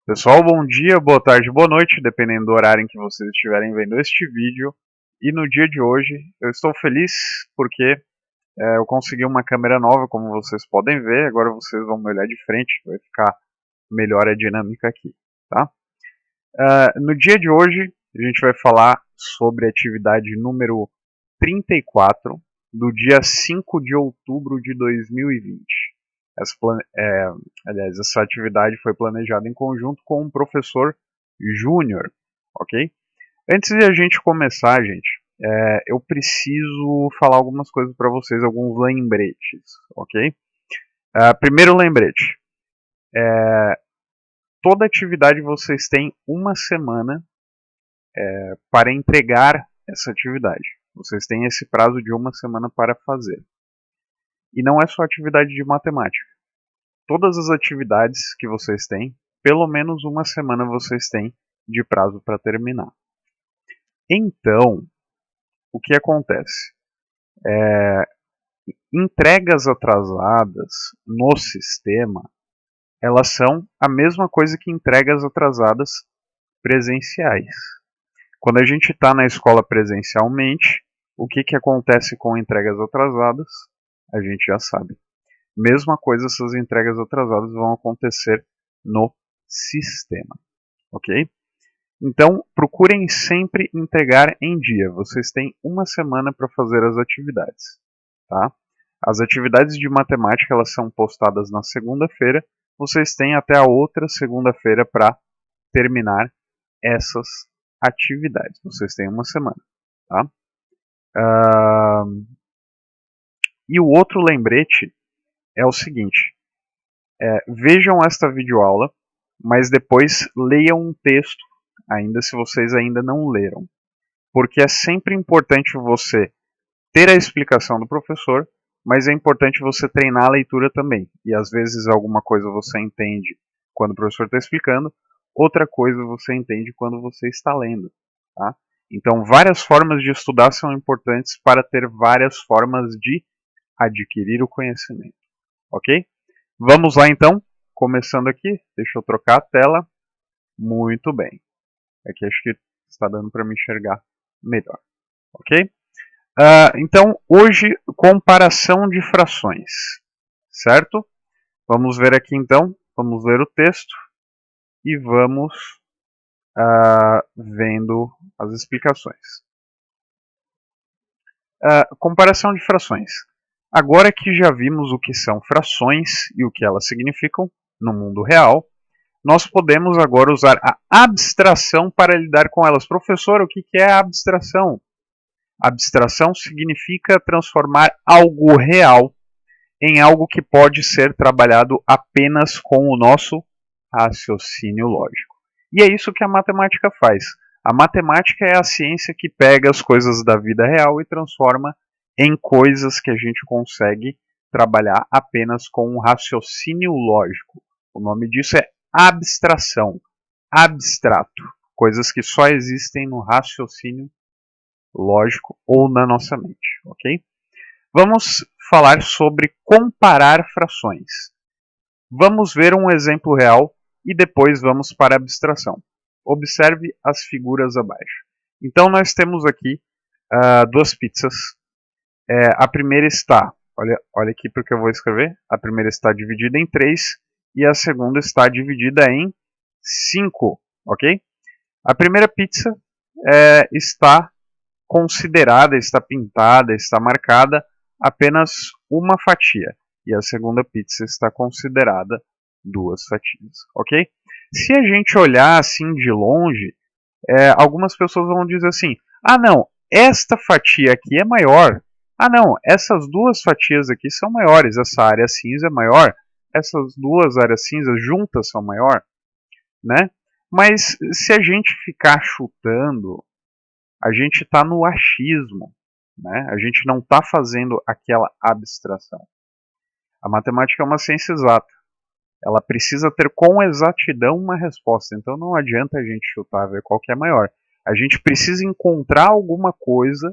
Pessoal, bom dia, boa tarde, boa noite, dependendo do horário em que vocês estiverem vendo este vídeo. E no dia de hoje eu estou feliz porque eu consegui uma câmera nova, como vocês podem ver. Agora vocês vão me olhar de frente, vai ficar melhor a dinâmica aqui, tá? No dia de hoje a gente vai falar sobre a atividade número 34 do dia 5 de outubro de 2020. Essa atividade foi planejada em conjunto com um professor júnior, ok? Antes de a gente começar, gente, eu preciso falar algumas coisas para vocês, alguns lembretes, ok? Primeiro lembrete, toda atividade vocês têm uma semana para entregar essa atividade. Vocês têm esse prazo de uma semana para fazer. E não é só atividade de matemática. Todas as atividades que vocês têm, pelo menos uma semana vocês têm de prazo para terminar. Então, o que acontece? Entregas atrasadas no sistema, elas são a mesma coisa que entregas atrasadas presenciais. Quando a gente está na escola presencialmente, o que acontece com entregas atrasadas? A gente já sabe. Mesma coisa, essas entregas atrasadas vão acontecer no sistema, ok? Então, procurem sempre entregar em dia. Vocês têm uma semana para fazer as atividades, tá? As atividades de matemática, elas são postadas na segunda-feira. Vocês têm até a outra segunda-feira para terminar essas atividades. Vocês têm uma semana, tá? E o outro lembrete é o seguinte. Vejam esta videoaula, mas depois leiam um texto, ainda se vocês ainda não leram. Porque é sempre importante você ter a explicação do professor, mas é importante você treinar a leitura também. E às vezes alguma coisa você entende quando o professor está explicando, outra coisa você entende quando você está lendo. Tá? Então, várias formas de estudar são importantes para ter várias formas de adquirir o conhecimento. Ok? Vamos lá então, começando aqui. Deixa eu trocar a tela. Muito bem. Aqui acho que está dando para me enxergar melhor. Ok? Então, hoje, comparação de frações, certo? Vamos ver aqui então, vamos ler o texto e vamos vendo as explicações. Comparação de frações. Agora que já vimos o que são frações e o que elas significam no mundo real, nós podemos agora usar a abstração para lidar com elas. Professor, o que é a abstração? Abstração significa transformar algo real em algo que pode ser trabalhado apenas com o nosso raciocínio lógico. E é isso que a matemática faz. A matemática é a ciência que pega as coisas da vida real e transforma em coisas que a gente consegue trabalhar apenas com um raciocínio lógico. O nome disso é abstração, abstrato, coisas que só existem no raciocínio lógico ou na nossa mente, ok? Vamos falar sobre comparar frações. Vamos ver um exemplo real e depois vamos para a abstração. Observe as figuras abaixo. Então nós temos aqui duas pizzas. A primeira está, olha aqui porque eu vou escrever, a primeira está dividida em 3 e a segunda está dividida em 5, ok? A primeira pizza está considerada, está pintada, está marcada apenas uma fatia. E a segunda pizza está considerada 2 fatias, ok? Se a gente olhar assim de longe, algumas pessoas vão dizer assim, ah não, esta fatia aqui é maior. Ah não, essas 2 fatias aqui são maiores, essa área cinza é maior, essas 2 áreas cinzas juntas são maior, né? Mas se a gente ficar chutando, a gente está no achismo, né? A gente não está fazendo aquela abstração. A matemática é uma ciência exata. Ela precisa ter com exatidão uma resposta. Então não adianta a gente chutar ver qual que é maior. A gente precisa encontrar alguma coisa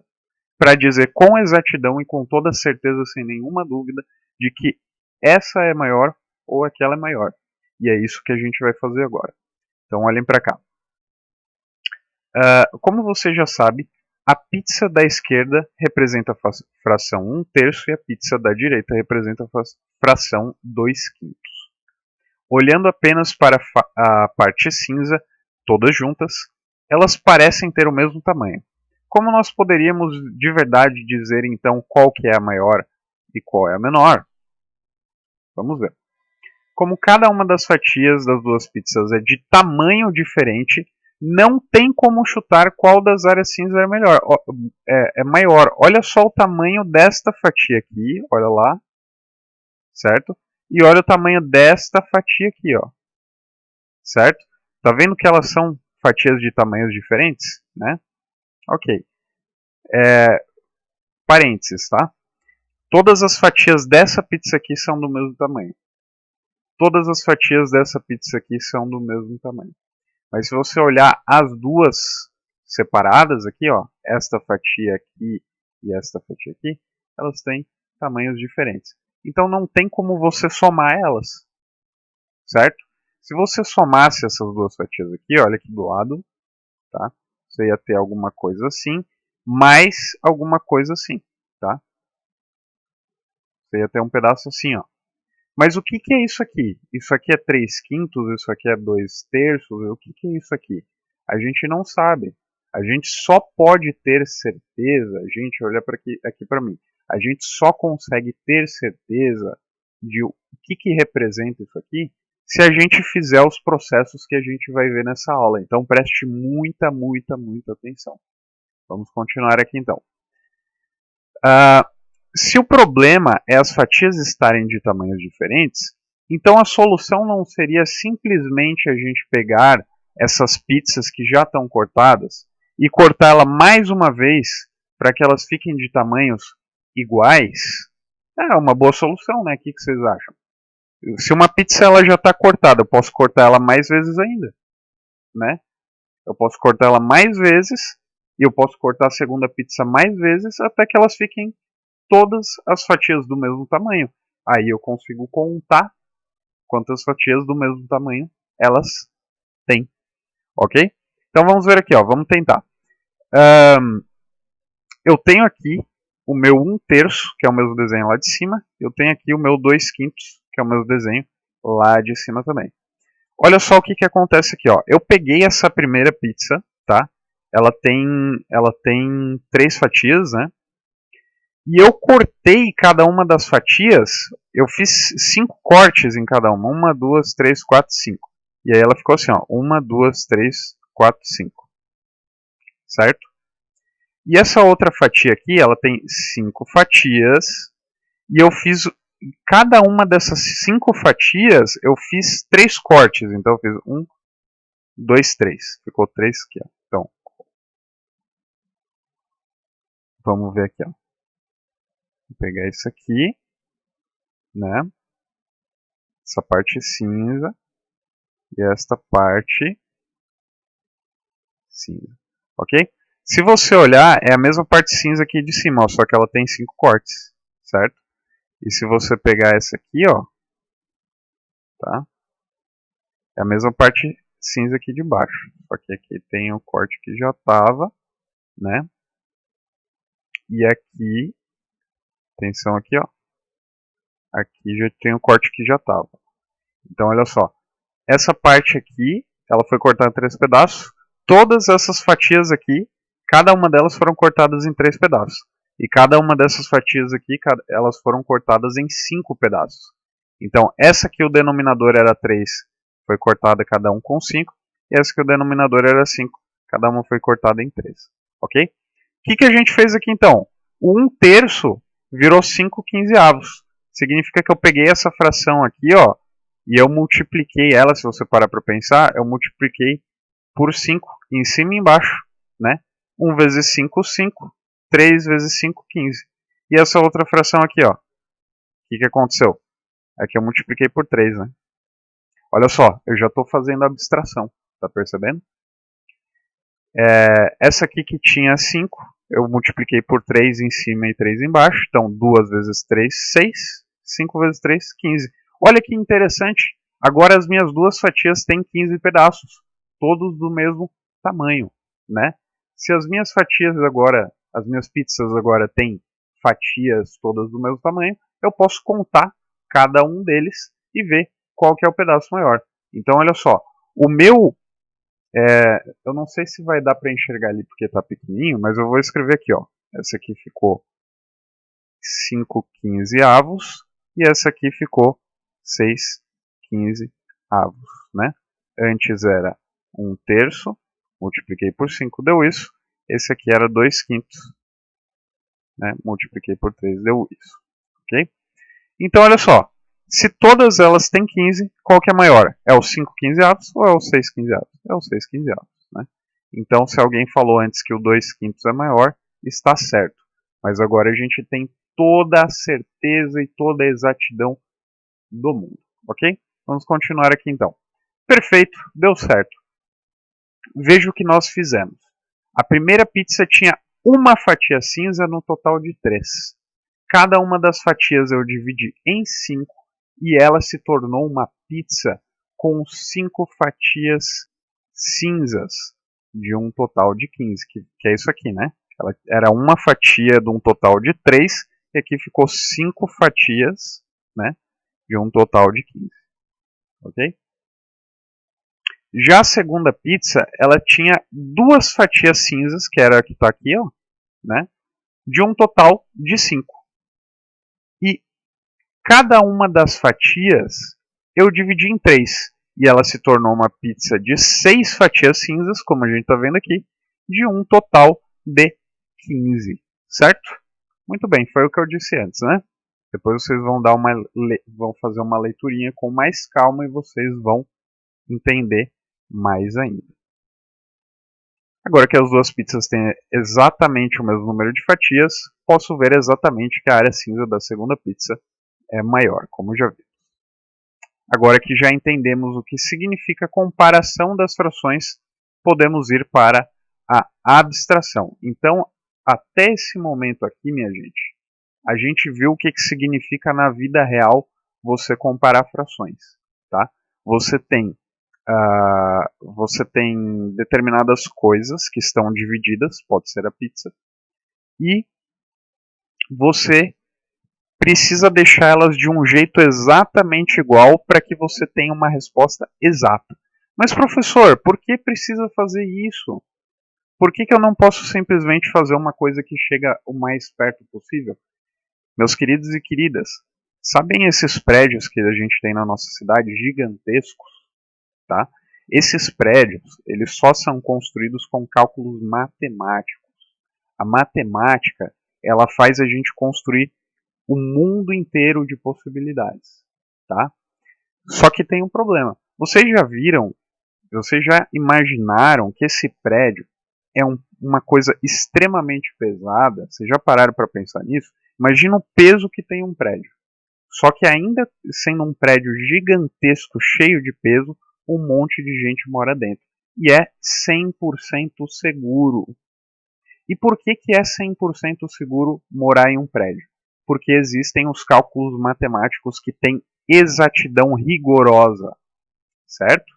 para dizer com exatidão e com toda certeza, sem nenhuma dúvida, de que essa é maior ou aquela é maior. E é isso que a gente vai fazer agora. Então olhem para cá. Como você já sabe, a pizza da esquerda representa a fração 1/3 e a pizza da direita representa a fração 2/5. Olhando apenas para a parte cinza, todas juntas, elas parecem ter o mesmo tamanho. Como nós poderíamos de verdade dizer então qual que é a maior e qual é a menor? Vamos ver. Como cada uma das fatias das duas pizzas é de tamanho diferente, não tem como chutar qual das áreas cinza é maior. Olha só o tamanho desta fatia aqui, olha lá, certo? E olha o tamanho desta fatia aqui, ó, certo? Tá vendo que elas são fatias de tamanhos diferentes, né? Ok. Parênteses, tá? Todas as fatias dessa pizza aqui são do mesmo tamanho. Todas as fatias dessa pizza aqui são do mesmo tamanho. Mas se você olhar as duas separadas aqui, ó, esta fatia aqui e esta fatia aqui, elas têm tamanhos diferentes. Então não tem como você somar elas, certo? Se você somasse essas duas fatias aqui, olha aqui do lado, tá? Você ia ter alguma coisa assim, mais alguma coisa assim, tá? Você ia ter um pedaço assim, ó. Mas o que é isso aqui? Isso aqui é 3/5, isso aqui é 2/3, o que é isso aqui? A gente não sabe. A gente só pode ter certeza, gente, olha aqui para mim. A gente só consegue ter certeza de o que representa isso aqui se a gente fizer os processos que a gente vai ver nessa aula. Então preste muita atenção. Vamos continuar aqui então. Se o problema é as fatias estarem de tamanhos diferentes, então a solução não seria simplesmente a gente pegar essas pizzas que já estão cortadas e cortá-la mais uma vez para que elas fiquem de tamanhos iguais? É uma boa solução, né? O que vocês acham? Se uma pizza ela já está cortada, eu posso cortar ela mais vezes ainda, né? Eu posso cortar ela mais vezes e eu posso cortar a segunda pizza mais vezes até que elas fiquem todas as fatias do mesmo tamanho. Aí eu consigo contar quantas fatias do mesmo tamanho elas têm. Ok? Então vamos ver aqui, ó. Vamos tentar. Eu tenho aqui o meu 1/3, que é o mesmo desenho lá de cima. Eu tenho aqui o meu 2/5, que é o mesmo desenho lá de cima também. Olha só o que acontece aqui, ó. Eu peguei essa primeira pizza, tá? Ela tem 3 fatias, né? E eu cortei cada uma das fatias, eu fiz 5 cortes em cada uma. 1, 2, 3, 4, 5. E aí ela ficou assim, ó. 1, 2, 3, 4, 5. Certo? E essa outra fatia aqui, ela tem 5 fatias. E eu fiz, cada uma dessas 5 fatias, eu fiz 3 cortes. Então eu fiz 1, 2, 3. Ficou 3 aqui, ó. Então, vamos ver aqui, ó. Vou pegar isso aqui, né? Essa parte cinza e esta parte cinza, ok? Se você olhar, é a mesma parte cinza aqui de cima, ó, só que ela tem 5 cortes, certo? E se você pegar essa aqui, ó, tá? É a mesma parte cinza aqui de baixo, só que aqui tem o corte que já tava, né? E aqui, atenção aqui, ó, aqui já tem o corte que já tava. Então, olha só, essa parte aqui, ela foi cortada em 3 pedaços. Todas essas fatias aqui, cada uma delas foram cortadas em 3 pedaços. E cada uma dessas fatias aqui, elas foram cortadas em 5 pedaços. Então, essa aqui o denominador era 3, foi cortada cada um com 5. E essa que o denominador era 5, cada uma foi cortada em 3. Ok? O que a gente fez aqui então? O 1/3 virou 5/15. Significa que eu peguei essa fração aqui, ó, e eu multipliquei ela, se você parar para pensar, eu multipliquei por 5 em cima e embaixo, né? 1 vezes 5, 5. 3 vezes 5, 15. E essa outra fração aqui, ó. O que aconteceu? É que eu multipliquei por 3, né? Olha só, eu já estou fazendo abstração, tá percebendo? Essa aqui que tinha 5, eu multipliquei por 3 em cima e 3 embaixo. Então, 2 vezes 3, 6. 5 vezes 3, 15. Olha que interessante. Agora as minhas duas fatias têm 15 pedaços. todos do mesmo tamanho, né? Se as minhas fatias agora, as minhas pizzas agora têm fatias todas do mesmo tamanho, eu posso contar cada um deles e ver qual que é o pedaço maior. Então, olha só, o meu, eu não sei se vai dar para enxergar ali porque está pequenininho, mas eu vou escrever aqui, ó. Essa aqui ficou 5/15, e essa aqui ficou 6/15, né? Antes era 1/3, multipliquei por 5, deu isso. Esse aqui era 2/5, né? Multipliquei por 3, deu isso. Ok? Então, olha só. Se todas elas têm 15, qual que é maior? É o 5/15 ou é o 6/15? É o 6/15, né? Então, se alguém falou antes que o 2/5 é maior, está certo. Mas agora a gente tem toda a certeza e toda a exatidão do mundo, ok? Vamos continuar aqui então. Perfeito, deu certo. Veja o que nós fizemos. A primeira pizza tinha uma fatia cinza no total de 3. Cada uma das fatias eu dividi em 5 e ela se tornou uma pizza com 5 fatias cinzas de um total de 15, que é isso aqui, né? Ela era uma fatia de um total de 3 e aqui ficou 5 fatias, né, de um total de 15. Ok? Já a segunda pizza, ela tinha 2 fatias cinzas, que era a que está aqui, ó, né, de um total de 5. E cada uma das fatias eu dividi em 3. E ela se tornou uma pizza de 6 fatias cinzas, como a gente está vendo aqui, de um total de 15. Certo? Muito bem, foi o que eu disse antes, né? Depois vocês vão fazer uma leiturinha com mais calma e vocês vão entender mais ainda. Agora que as duas pizzas têm exatamente o mesmo número de fatias, posso ver exatamente que a área cinza da segunda pizza é maior, como já vi. Agora que já entendemos o que significa comparação das frações, podemos ir para a abstração. Então, até esse momento aqui, minha gente, a gente viu o que significa na vida real você comparar frações. Tá? Você tem determinadas coisas que estão divididas, pode ser a pizza, e você precisa deixar elas de um jeito exatamente igual para que você tenha uma resposta exata. Mas professor, por que precisa fazer isso? Por que eu não posso simplesmente fazer uma coisa que chega o mais perto possível? Meus queridos e queridas, sabem esses prédios que a gente tem na nossa cidade, gigantescos, tá? Esses prédios, eles só são construídos com cálculos matemáticos. A matemática, ela faz a gente construir o mundo inteiro de possibilidades, tá? Só que tem um problema. Vocês já imaginaram que esse prédio é uma coisa extremamente pesada? Vocês já pararam para pensar nisso? Imagina o peso que tem um prédio. Só que ainda sendo um prédio gigantesco, cheio de peso, um monte de gente mora dentro. E é 100% seguro. E por que é 100% seguro morar em um prédio? Porque existem os cálculos matemáticos que têm exatidão rigorosa, certo?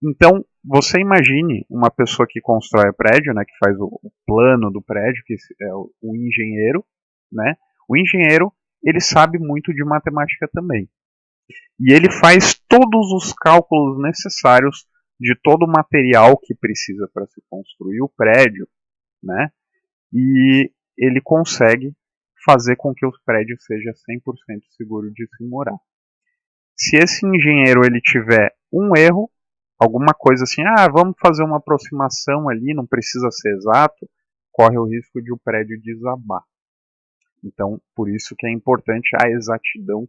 Então, você imagine uma pessoa que constrói o prédio, né, que faz o plano do prédio, que é o engenheiro, né? O engenheiro, ele sabe muito de matemática também. E ele faz todos os cálculos necessários de todo o material que precisa para se construir o prédio, né? E ele consegue fazer com que o prédio seja 100% seguro de se morar. Se esse engenheiro ele tiver um erro, alguma coisa assim, vamos fazer uma aproximação ali, não precisa ser exato, corre o risco de o prédio desabar. Então, por isso que é importante a exatidão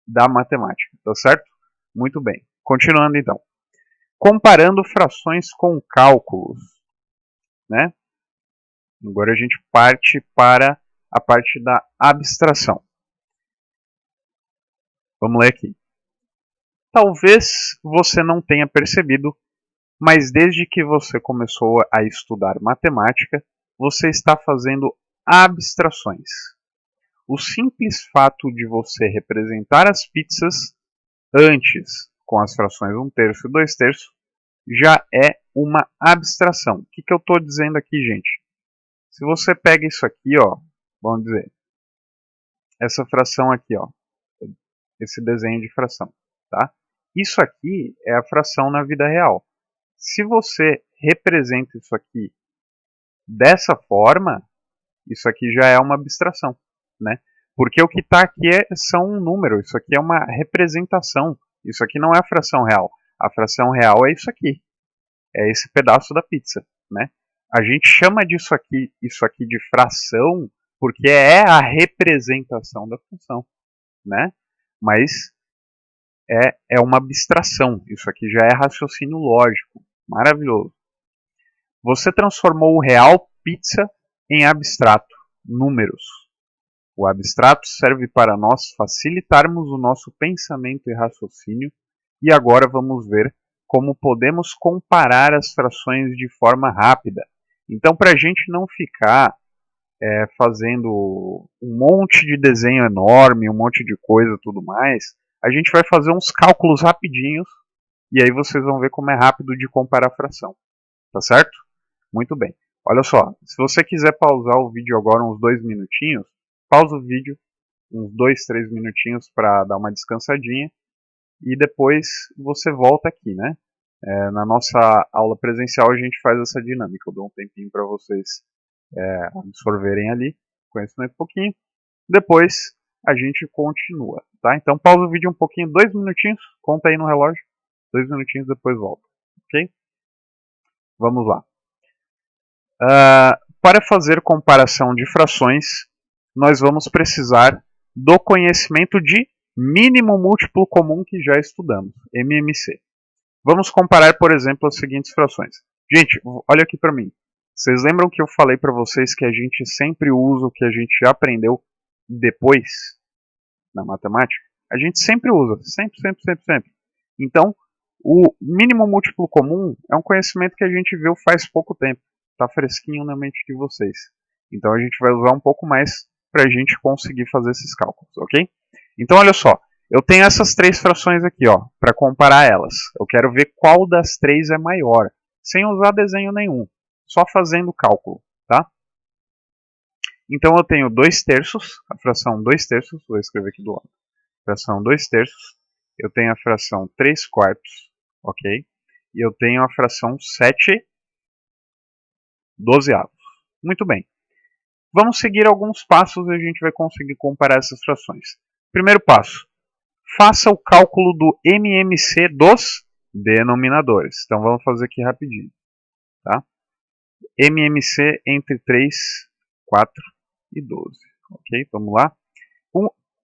da matemática, tá certo? Muito bem. Continuando então. Comparando frações com cálculos, né? Agora a gente parte para a parte da abstração. Vamos ler aqui. Talvez você não tenha percebido, mas desde que você começou a estudar matemática, você está fazendo abstrações. O simples fato de você representar as pizzas antes com as frações 1/3 e 2/3 já é uma abstração. O que eu estou dizendo aqui, gente? Se você pega isso aqui, ó, vamos dizer, essa fração aqui, ó, esse desenho de fração, tá? Isso aqui é a fração na vida real. Se você representa isso aqui dessa forma, isso aqui já é uma abstração, né? Porque o que está aqui são um número, isso aqui é uma representação, isso aqui não é a fração real. A fração real é isso aqui, é esse pedaço da pizza, né? A gente chama disso aqui, isso aqui de fração, porque é a representação da função, né? Mas é uma abstração, isso aqui já é raciocínio lógico, maravilhoso. Você transformou o real pizza em abstrato, números. O abstrato serve para nós facilitarmos o nosso pensamento e raciocínio, e agora vamos ver como podemos comparar as frações de forma rápida. Então, para a gente não ficar fazendo um monte de desenho enorme, um monte de coisa e tudo mais, a gente vai fazer uns cálculos rapidinhos, e aí vocês vão ver como é rápido de comparar a fração. Tá certo? Muito bem. Olha só, se você quiser pausar o vídeo agora uns 2 minutinhos, pausa o vídeo uns 2, 3 minutinhos para dar uma descansadinha e depois você volta aqui, né? Na nossa aula presencial a gente faz essa dinâmica. Eu dou um tempinho para vocês absorverem ali, conhecimento um pouquinho. Depois a gente continua, tá? Então pausa o vídeo um pouquinho, 2 minutinhos, conta aí no relógio, 2 minutinhos depois volta, ok? Vamos lá. Para fazer comparação de frações, nós vamos precisar do conhecimento de mínimo múltiplo comum que já estudamos, MMC. Vamos comparar, por exemplo, as seguintes frações. Gente, olha aqui para mim. Vocês lembram que eu falei para vocês que a gente sempre usa o que a gente já aprendeu depois na matemática? A gente sempre usa, sempre, sempre, sempre, sempre. Então, o mínimo múltiplo comum é um conhecimento que a gente viu faz pouco tempo. Está fresquinho na mente de vocês. Então a gente vai usar um pouco mais para a gente conseguir fazer esses cálculos, ok? Então olha só, eu tenho essas 3 frações aqui, ó, para comparar elas. Eu quero ver qual das 3 é maior, sem usar desenho nenhum, só fazendo cálculo, tá? Então eu tenho 2 terços, a fração 2 terços, vou escrever aqui do lado. Fração 2 terços, eu tenho a fração 3 quartos, ok? E eu tenho a fração 7 dozeavos. Muito bem. Vamos seguir alguns passos e a gente vai conseguir comparar essas frações. Primeiro passo. Faça o cálculo do MMC dos denominadores. Então vamos fazer aqui rapidinho. Tá? MMC entre 3, 4 e 12. Ok? Vamos lá.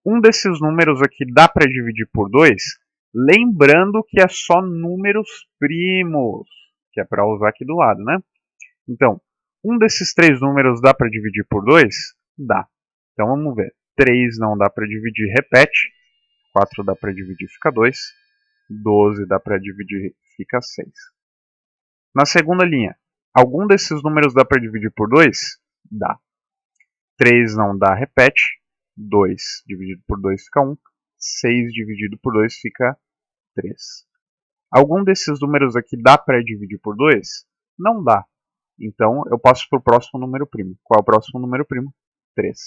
Um desses números aqui dá para dividir por 2, lembrando que é só números primos, que é para usar aqui do lado, né? Então, um desses 3 números dá para dividir por 2? Dá. Então vamos ver. 3 não dá para dividir, repete. 4 dá para dividir, fica 2. 12 dá para dividir, fica 6. Na segunda linha, algum desses números dá para dividir por 2? Dá. 3 não dá, repete. 2 dividido por 2 fica 1. 6 dividido por 2 fica 3. Algum desses números aqui dá para dividir por 2? Não dá. Então, eu passo para o próximo número primo. Qual é o próximo número primo? 3.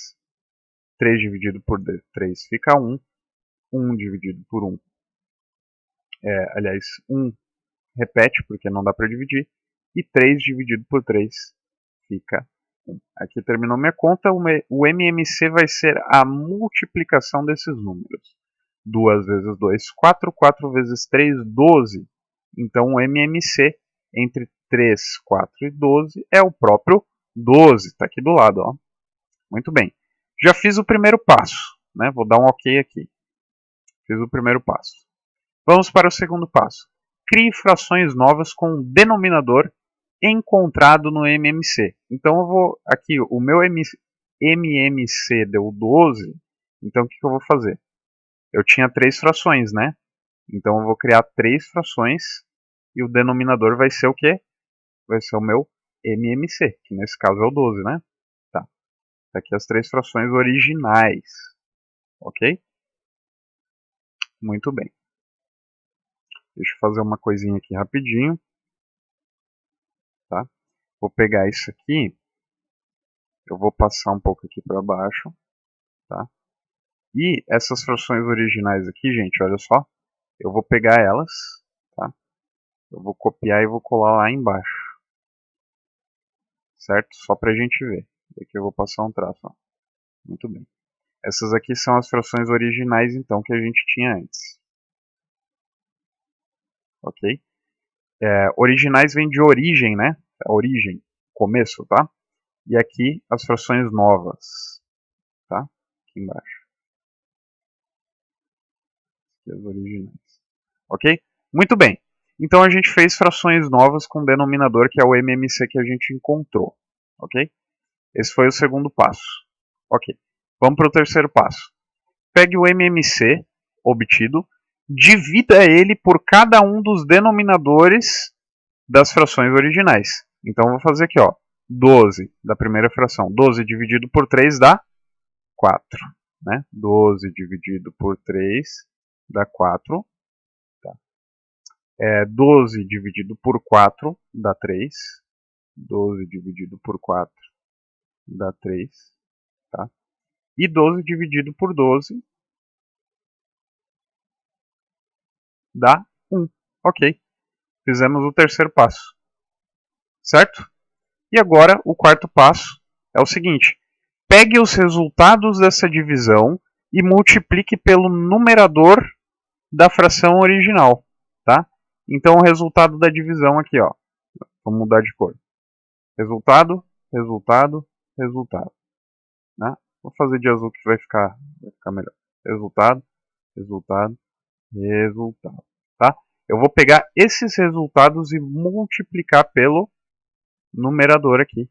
3 dividido por 3 fica 1. 1 dividido por 1. Aliás, 1 repete, porque não dá para dividir. E 3 dividido por 3 fica 1. Aqui terminou minha conta. O MMC vai ser a multiplicação desses números. 2 vezes 2, 4. 4 vezes 3, 12. Então, o MMC entre 3, 4 e 12 é o próprio 12. Está aqui do lado. Ó. Muito bem. Já fiz o primeiro passo. Né? Vou dar um ok aqui. Fiz o primeiro passo. Vamos para o segundo passo. Crie frações novas com um denominador encontrado no MMC. Então eu vou aqui, o meu MMC deu 12, então o que eu vou fazer? Eu tinha 3 frações, né? Então eu vou criar 3 frações e o denominador vai ser o quê? Vai ser o meu MMC, que nesse caso é o 12, né? Tá. Aqui as 3 frações originais. Ok? Muito bem. Deixa eu fazer uma coisinha aqui rapidinho. tá? Vou pegar isso aqui, eu vou passar um pouco aqui para baixo, tá? E essas frações originais aqui, gente, olha só, eu vou pegar elas, tá? Eu vou copiar e vou colar lá embaixo, certo? Só para a gente ver. Aqui eu vou passar um traço, ó. Muito bem. Essas aqui são as frações originais, então, que a gente tinha antes. Ok? Originais vem de origem, né? A origem, começo, tá? E aqui as frações novas, tá? Aqui embaixo. Aqui as originais. Ok? Muito bem. Então a gente fez frações novas com denominador que é o MMC que a gente encontrou. Ok? Esse foi o segundo passo. Ok. Vamos para o terceiro passo. Pegue o MMC obtido, divida ele por cada um dos denominadores das frações originais. Então eu vou fazer aqui, ó, 12 da primeira fração. 12 dividido por 3 dá 4. Né? 12 dividido por 3 dá 4. Tá? 12 dividido por 4 dá 3. 12 dividido por 4 dá 3. Tá? E 12 dividido por 12 dá 1. Ok. Fizemos o terceiro passo. Certo? E agora o quarto passo é o seguinte. Pegue os resultados dessa divisão e multiplique pelo numerador da fração original. Tá? Então o resultado da divisão aqui, ó. Vamos mudar de cor. Resultado, resultado, resultado. Né? Vou fazer de azul que vai ficar melhor. Resultado, resultado, resultado. Tá? Eu vou pegar esses resultados e multiplicar pelo numerador aqui,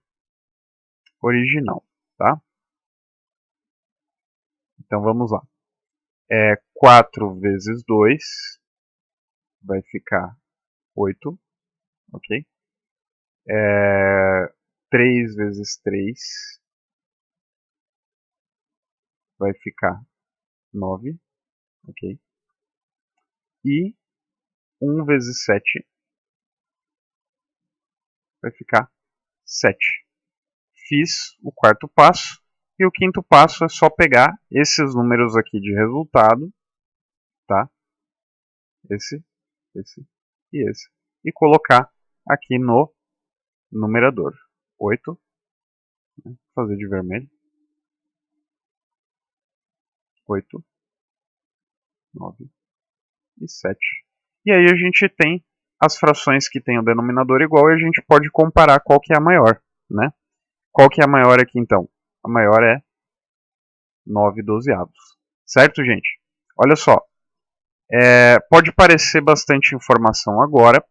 original. Tá? Então vamos lá. 4 vezes 2 vai ficar 8. Ok? 3 vezes 3 vai ficar 9. Ok? E 1 vezes 7 vai ficar 7. Fiz o quarto passo. E o quinto passo é só pegar esses números aqui de resultado, tá? Esse e esse. E colocar aqui no numerador. 8, né? Vou fazer de vermelho. 8, 9 e 7. E aí a gente tem as frações que têm o denominador igual e a gente pode comparar qual que é a maior, né? Qual que é a maior aqui então? A maior é 9/12. Certo, gente? Olha só. Pode parecer bastante informação agora,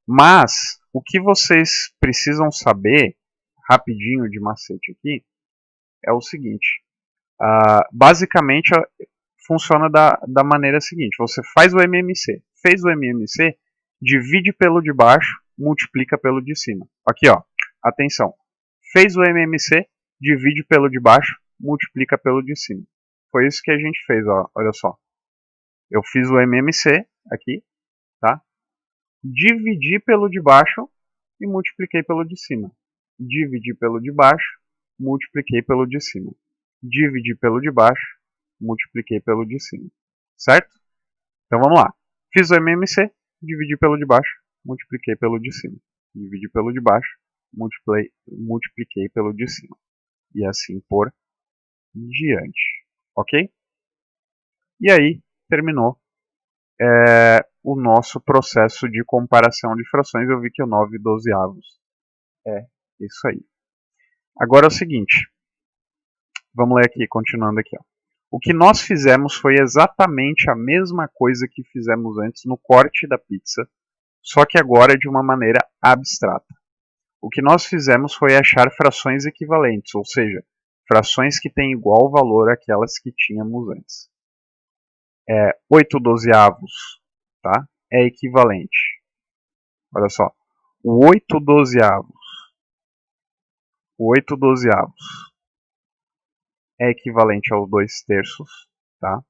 mas o que vocês precisam saber, rapidinho de macete aqui, é o seguinte. Basicamente, funciona da maneira seguinte. Você faz o MMC. Fez o MMC, divide pelo de baixo, multiplica pelo de cima. Aqui, ó. Atenção. Fez o MMC, divide pelo de baixo, multiplica pelo de cima. Foi isso que a gente fez, ó. Olha só. Eu fiz o MMC aqui, tá? Dividi pelo de baixo e multipliquei pelo de cima. Dividi pelo de baixo, multipliquei pelo de cima. Dividi pelo de baixo, multipliquei pelo de cima. Certo? Então vamos lá. Fiz o MMC, dividi pelo de baixo, multipliquei pelo de cima. Dividi pelo de baixo, multipliquei pelo de cima. E assim por diante. Ok? E aí, terminou o nosso processo de comparação de frações. Eu vi que o 9/12 é isso aí. Agora é o seguinte. Vamos ler aqui, continuando aqui. Ó. O que nós fizemos foi exatamente a mesma coisa que fizemos antes no corte da pizza, só que agora de uma maneira abstrata. O que nós fizemos foi achar frações equivalentes, ou seja, frações que têm igual valor àquelas que tínhamos antes. 8/12, tá? É equivalente. Olha só, o 8/12 é equivalente aos 2/3, tá?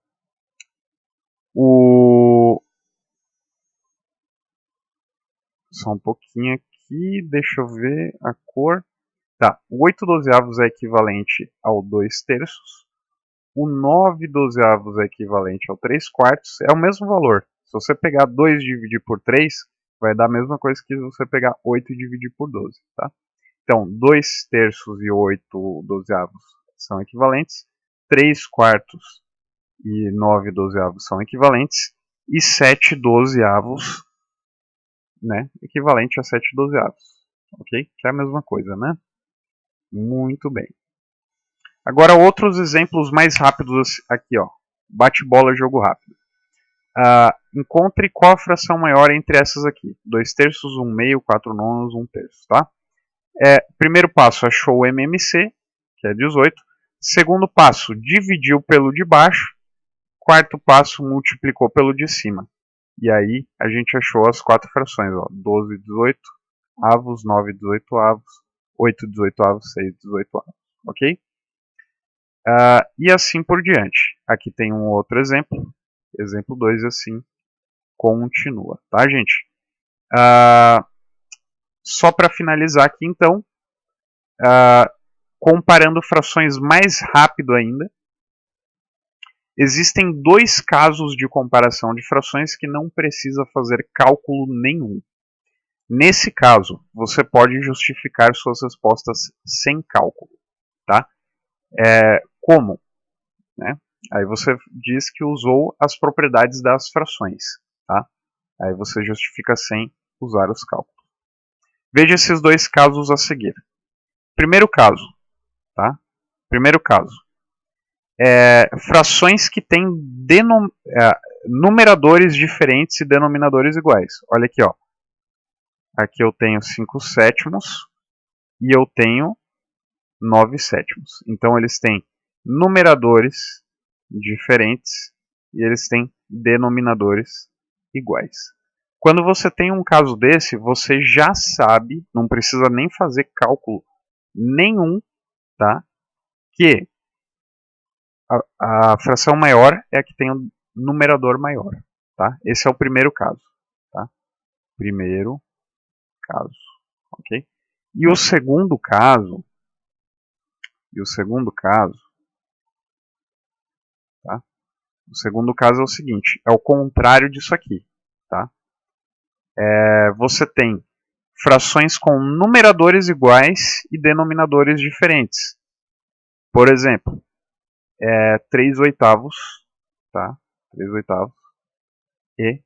Só um pouquinho aqui. aqui, deixa eu ver a cor. Tá, o 8/12 é equivalente ao 2/3. O 9/12 é equivalente ao 3/4. É o mesmo valor. Se você pegar 2 e dividir por 3, vai dar a mesma coisa que se você pegar 8 e dividir por 12. Tá? Então, 2/3 e 8/12 são equivalentes. 3/4 e 9/12 são equivalentes. E 7/12, né, equivalente a 7/12. Ok? Que é a mesma coisa, né? Muito bem. Agora, outros exemplos mais rápidos aqui, ó. Bate-bola, jogo rápido. Encontre qual a fração maior entre essas aqui. 2/3, 1/2, 4/9, 1/3, tá? Primeiro passo, achou o MMC, que é 18. Segundo passo, dividiu pelo de baixo. Quarto passo, multiplicou pelo de cima. E aí, a gente achou as 4 frações, ó. 12/18, 9/18, 8/18, 6/18, ok? E assim por diante. Aqui tem um outro exemplo. Exemplo 2, assim continua. Tá, gente? Só para finalizar aqui, então, comparando frações mais rápido ainda, existem 2 casos de comparação de frações que não precisa fazer cálculo nenhum. Nesse caso, você pode justificar suas respostas sem cálculo. Tá? Como? Né? Aí você diz que usou as propriedades das frações. Tá? Aí você justifica sem usar os cálculos. Veja esses 2 casos a seguir. Primeiro caso. Tá? Primeiro caso. Frações que têm numeradores diferentes e denominadores iguais. Olha aqui, ó. Aqui eu tenho 5/7 e eu tenho 9/7. Então eles têm numeradores diferentes e eles têm denominadores iguais. Quando você tem um caso desse, você já sabe, não precisa nem fazer cálculo nenhum, tá? Que a fração maior é a que tem um numerador maior, tá? Esse é o primeiro caso, tá? Primeiro caso, ok? E o segundo caso, tá? O segundo caso é o seguinte, é o contrário disso aqui, tá? Você tem frações com numeradores iguais e denominadores diferentes. Por exemplo, 3/8, tá? 3/8 e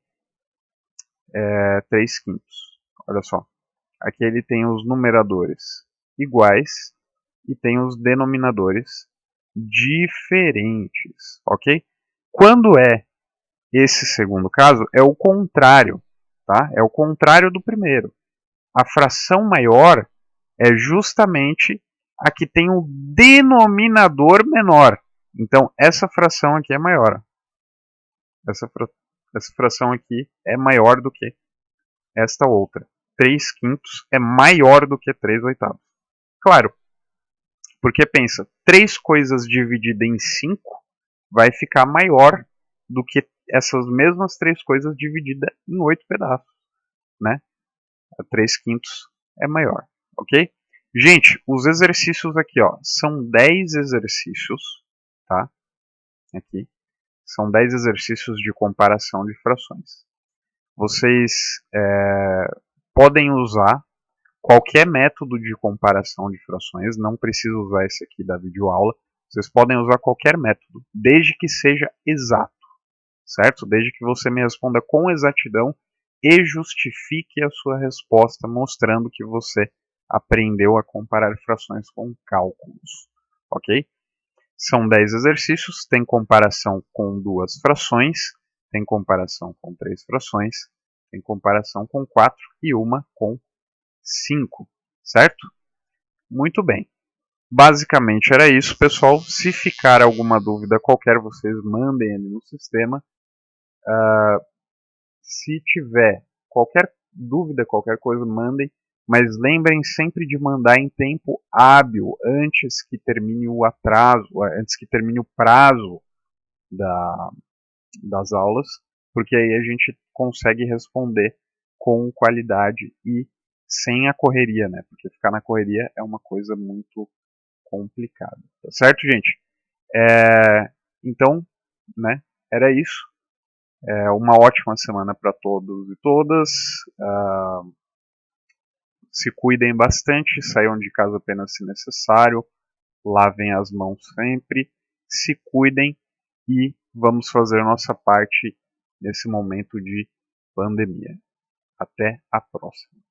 3/5. Olha só. Aqui ele tem os numeradores iguais e tem os denominadores diferentes, ok? Quando é esse segundo caso, é o contrário, tá? É o contrário do primeiro. A fração maior é justamente a que tem um denominador menor. Então, essa fração aqui é maior. Essa fração aqui é maior do que esta outra. 3/5 é maior do que 3/8. Claro, porque pensa, 3 coisas divididas em 5 vai ficar maior do que essas mesmas 3 coisas divididas em 8 pedaços, né? 3/5 é maior, ok? Gente, os exercícios aqui, ó, são 10 exercícios, tá? Aqui, são 10 exercícios de comparação de frações. Vocês podem usar qualquer método de comparação de frações, não precisa usar esse aqui da videoaula, vocês podem usar qualquer método, desde que seja exato, certo? Desde que você me responda com exatidão e justifique a sua resposta, mostrando que você aprendeu a comparar frações com cálculos, ok? São 10 exercícios, tem comparação com 2 frações, tem comparação com 3 frações, tem comparação com 4 e uma com 5, certo? Muito bem. Basicamente era isso, pessoal. Se ficar alguma dúvida qualquer, vocês mandem ali no sistema. Se tiver qualquer dúvida, qualquer coisa, mandem. Mas lembrem sempre de mandar em tempo hábil, antes que termine o atraso, antes que termine o prazo das aulas, porque aí a gente consegue responder com qualidade e sem a correria, né? Porque ficar na correria é uma coisa muito complicada. Tá certo, gente? Então, né? Era isso. Uma ótima semana para todos e todas. Se cuidem bastante, saiam de casa apenas se necessário, lavem as mãos sempre, se cuidem e vamos fazer a nossa parte nesse momento de pandemia. Até a próxima.